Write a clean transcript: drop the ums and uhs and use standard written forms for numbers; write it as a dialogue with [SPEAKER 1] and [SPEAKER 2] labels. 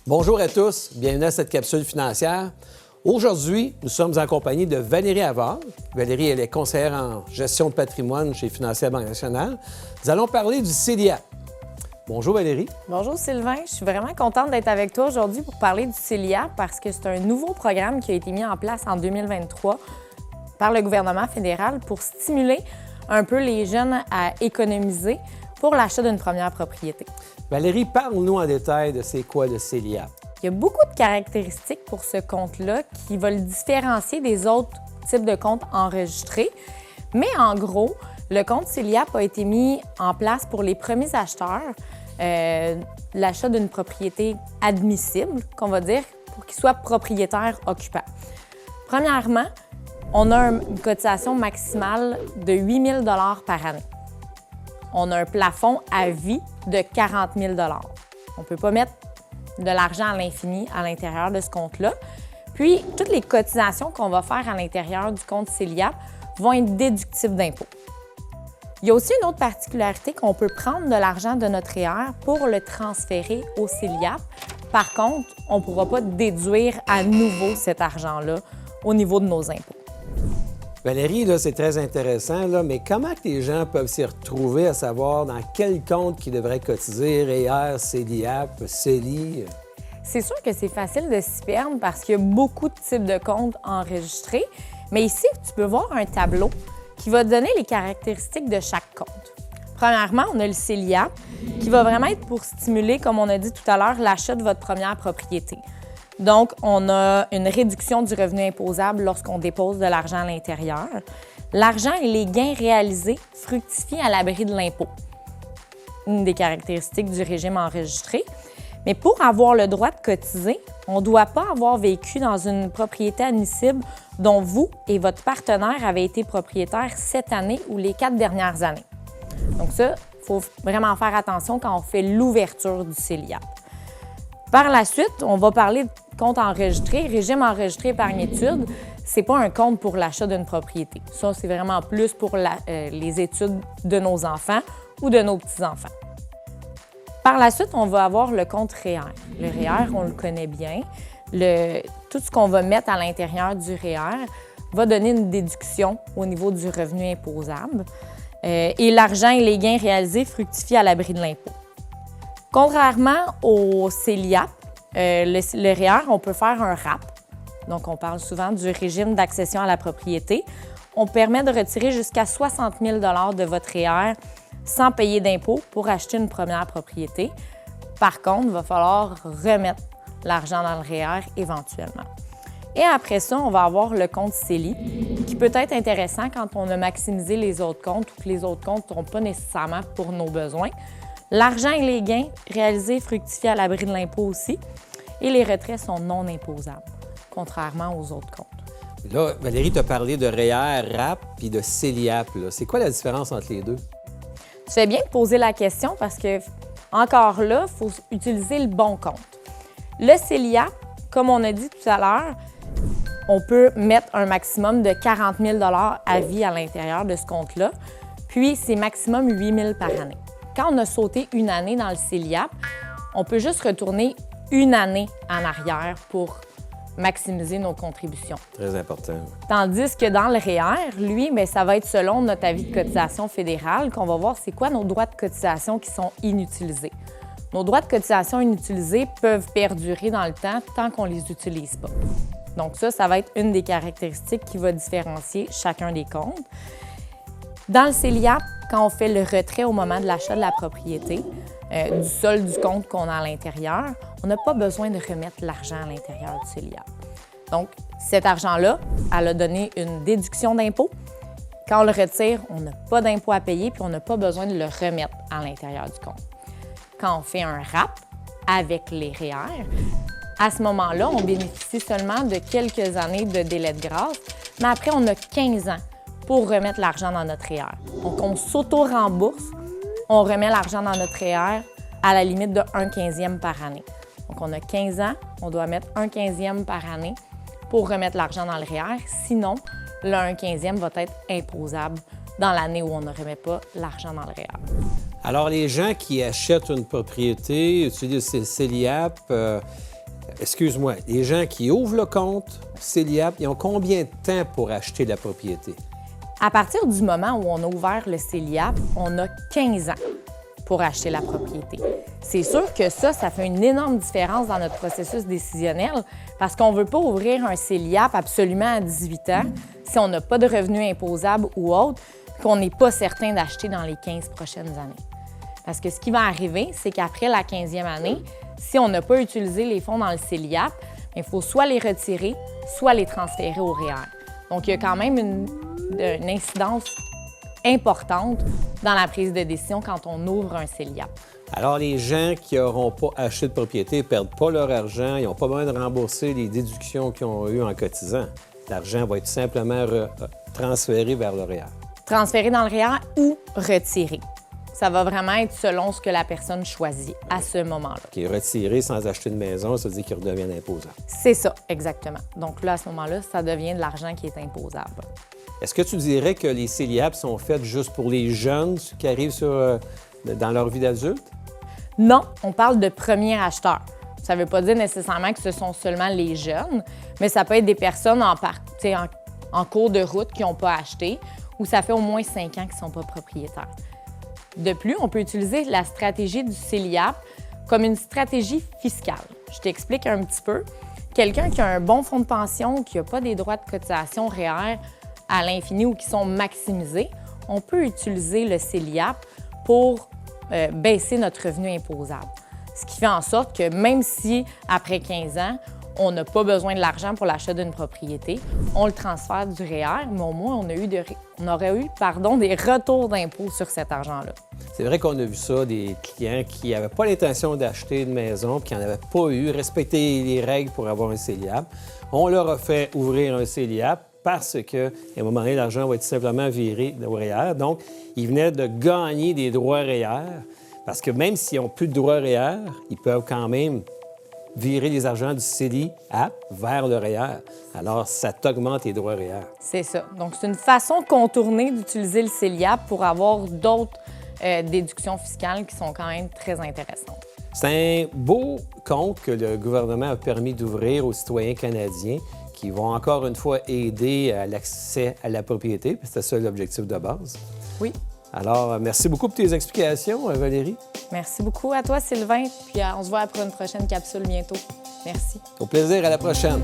[SPEAKER 1] Bonjour à tous, bienvenue à cette capsule financière. Aujourd'hui, nous sommes en compagnie de Valérie Havard. Valérie, elle est conseillère en gestion de patrimoine chez Financière Banque Nationale. Nous allons parler du CELIAP. Bonjour Valérie.
[SPEAKER 2] Bonjour Sylvain, je suis vraiment contente d'être avec toi aujourd'hui pour parler du CELIAP parce que c'est un nouveau programme qui a été mis en place en 2023 par le gouvernement fédéral pour stimuler un peu les jeunes à économiser pour l'achat d'une première propriété.
[SPEAKER 1] Valérie, parle-nous en détail de c'est quoi le CELIAP.
[SPEAKER 2] Il y a beaucoup de caractéristiques pour ce compte-là qui va le différencier des autres types de comptes enregistrés. Mais en gros, le compte CELIAP a été mis en place pour les premiers acheteurs, l'achat d'une propriété admissible, qu'on va dire, pour qu'ils soient propriétaires occupants. Premièrement, on a une cotisation maximale de 8 000 $ par année. On a un plafond à vie de 40 000 $. On ne peut pas mettre de l'argent à l'infini à l'intérieur de ce compte-là. Puis, toutes les cotisations qu'on va faire à l'intérieur du compte CELIAP vont être déductibles d'impôts. Il y a aussi une autre particularité qu'on peut prendre de l'argent de notre REER pour le transférer au CELIAP. Par contre, on ne pourra pas déduire à nouveau cet argent-là au niveau de nos impôts.
[SPEAKER 1] Valérie, là, c'est très intéressant, là, mais comment que les gens peuvent s'y retrouver à savoir dans quel compte qu'ils devraient cotiser, REER, CELIAP, CELI?
[SPEAKER 2] C'est sûr que c'est facile de s'y perdre parce qu'il y a beaucoup de types de comptes enregistrés, mais ici, tu peux voir un tableau qui va te donner les caractéristiques de chaque compte. Premièrement, on a le CELIAP qui va vraiment être pour stimuler, comme on a dit tout à l'heure, l'achat de votre première propriété. Donc, on a une réduction du revenu imposable lorsqu'on dépose de l'argent à l'intérieur. L'argent et les gains réalisés fructifient à l'abri de l'impôt. Une des caractéristiques du régime enregistré. Mais pour avoir le droit de cotiser, on ne doit pas avoir vécu dans une propriété admissible dont vous et votre partenaire avez été propriétaires cette année ou les 4 dernières années. Donc ça, il faut vraiment faire attention quand on fait l'ouverture du CELIAP. Par la suite, on va parler de compte enregistré, régime enregistré épargne-études. Ce n'est pas un compte pour l'achat d'une propriété. Ça, c'est vraiment plus pour les études de nos enfants ou de nos petits-enfants. Par la suite, on va avoir le compte REER. Le REER, on le connaît bien. Tout ce qu'on va mettre à l'intérieur du REER va donner une déduction au niveau du revenu imposable. Et l'argent et les gains réalisés fructifient à l'abri de l'impôt. Contrairement au CELIAP, le REER, on peut faire un RAP. Donc, on parle souvent du régime d'accession à la propriété. On permet de retirer jusqu'à 60 000 $ de votre REER sans payer d'impôt pour acheter une première propriété. Par contre, il va falloir remettre l'argent dans le REER éventuellement. Et après ça, on va avoir le compte CELI, qui peut être intéressant quand on a maximisé les autres comptes ou que les autres comptes ne sont pas nécessairement pour nos besoins. L'argent et les gains réalisés fructifient à l'abri de l'impôt aussi. Et les retraits sont non imposables, contrairement aux autres comptes.
[SPEAKER 1] Là, Valérie t'a parlé de REER, RAP puis de CELIAP. C'est quoi la différence entre les deux?
[SPEAKER 2] Tu fais bien de poser la question parce que, encore là, il faut utiliser le bon compte. Le CELIAP, comme on a dit tout à l'heure, on peut mettre un maximum de 40 000 $ à vie à l'intérieur de ce compte-là, puis c'est maximum 8 000 par année. Quand on a sauté une année dans le CELIAP, on peut juste retourner une année en arrière pour maximiser nos contributions.
[SPEAKER 1] Très important.
[SPEAKER 2] Tandis que dans le REER, lui, bien, ça va être selon notre avis de cotisation fédérale qu'on va voir c'est quoi nos droits de cotisation qui sont inutilisés. Nos droits de cotisation inutilisés peuvent perdurer dans le temps tant qu'on ne les utilise pas. Donc ça va être une des caractéristiques qui va différencier chacun des comptes. Dans le CELIAP, quand on fait le retrait au moment de l'achat de la propriété, du solde du compte qu'on a à l'intérieur, on n'a pas besoin de remettre l'argent à l'intérieur du CELIAP. Donc, cet argent-là, elle a donné une déduction d'impôt. Quand on le retire, on n'a pas d'impôt à payer puis on n'a pas besoin de le remettre à l'intérieur du compte. Quand on fait un RAP avec les REER, à ce moment-là, on bénéficie seulement de quelques années de délai de grâce, mais après, on a 15 ans pour remettre l'argent dans notre REER. Donc, on s'auto-rembourse, on remet l'argent dans notre REER à la limite de 1/15e par année. Donc, on a 15 ans, on doit mettre 1/15e par année pour remettre l'argent dans le REER. Sinon, le 1/15e va être imposable dans l'année où on ne remet pas l'argent dans le REER.
[SPEAKER 1] Alors, les gens qui achètent une propriété, utilisent le CELIAP, Excuse-moi, les gens qui ouvrent le compte CELIAP, ils ont combien de temps pour acheter la propriété?
[SPEAKER 2] À partir du moment où on a ouvert le CELIAP, on a 15 ans pour acheter la propriété. C'est sûr que ça fait une énorme différence dans notre processus décisionnel parce qu'on ne veut pas ouvrir un CELIAP absolument à 18 ans si on n'a pas de revenus imposables ou autre, qu'on n'est pas certain d'acheter dans les 15 prochaines années. Parce que ce qui va arriver, c'est qu'après la 15e année, si on n'a pas utilisé les fonds dans le CELIAP, il faut soit les retirer, soit les transférer au REER. Donc, il y a quand même une incidence importante dans la prise de décision quand on ouvre un CELIAP.
[SPEAKER 1] Alors, les gens qui n'auront pas acheté de propriété ne perdent pas leur argent, ils n'ont pas besoin de rembourser les déductions qu'ils ont eues en cotisant. L'argent va être simplement transféré vers le REER.
[SPEAKER 2] Transféré dans le REER ou retiré. Ça va vraiment être selon ce que la personne choisit à ce moment-là.
[SPEAKER 1] Qui est retiré sans acheter de maison, ça veut dire qu'il redevient imposable.
[SPEAKER 2] C'est ça, exactement. Donc là, à ce moment-là, ça devient de l'argent qui est imposable.
[SPEAKER 1] Est-ce que tu dirais que les CELIAP sont faits juste pour les jeunes qui arrivent dans leur vie d'adulte?
[SPEAKER 2] Non, on parle de premiers acheteurs. Ça ne veut pas dire nécessairement que ce sont seulement les jeunes, mais ça peut être des personnes en cours de route qui n'ont pas acheté ou ça fait au moins 5 ans qu'ils ne sont pas propriétaires. De plus, on peut utiliser la stratégie du CELIAP comme une stratégie fiscale. Je t'explique un petit peu. Quelqu'un qui a un bon fonds de pension, qui n'a pas des droits de cotisation REER à l'infini ou qui sont maximisés, on peut utiliser le CELIAP pour baisser notre revenu imposable. Ce qui fait en sorte que même si, après 15 ans, on n'a pas besoin de l'argent pour l'achat d'une propriété, on le transfère du REER, mais au moins, on aurait eu des retours d'impôt sur cet argent-là.
[SPEAKER 1] C'est vrai qu'on a vu ça, des clients qui n'avaient pas l'intention d'acheter une maison puis qui n'en avaient pas eu, respecter les règles pour avoir un CELIAP. On leur a fait ouvrir un CELIAP parce qu'à un moment donné, l'argent va être simplement viré au REER. Donc, ils venaient de gagner des droits REER parce que même s'ils n'ont plus de droits REER, ils peuvent quand même virer les argents du CELIAP vers le REER. Alors, ça t'augmente les droits REER.
[SPEAKER 2] C'est ça. Donc, c'est une façon contournée d'utiliser le CELIAP pour avoir d'autres déductions fiscales qui sont quand même très intéressantes.
[SPEAKER 1] C'est un beau compte que le gouvernement a permis d'ouvrir aux citoyens canadiens qui vont encore une fois aider à l'accès à la propriété. C'était ça l'objectif de base.
[SPEAKER 2] Oui.
[SPEAKER 1] Alors, merci beaucoup pour tes explications, Valérie.
[SPEAKER 2] Merci beaucoup à toi, Sylvain. Puis on se voit pour une prochaine capsule bientôt. Merci.
[SPEAKER 1] Au plaisir, à la prochaine.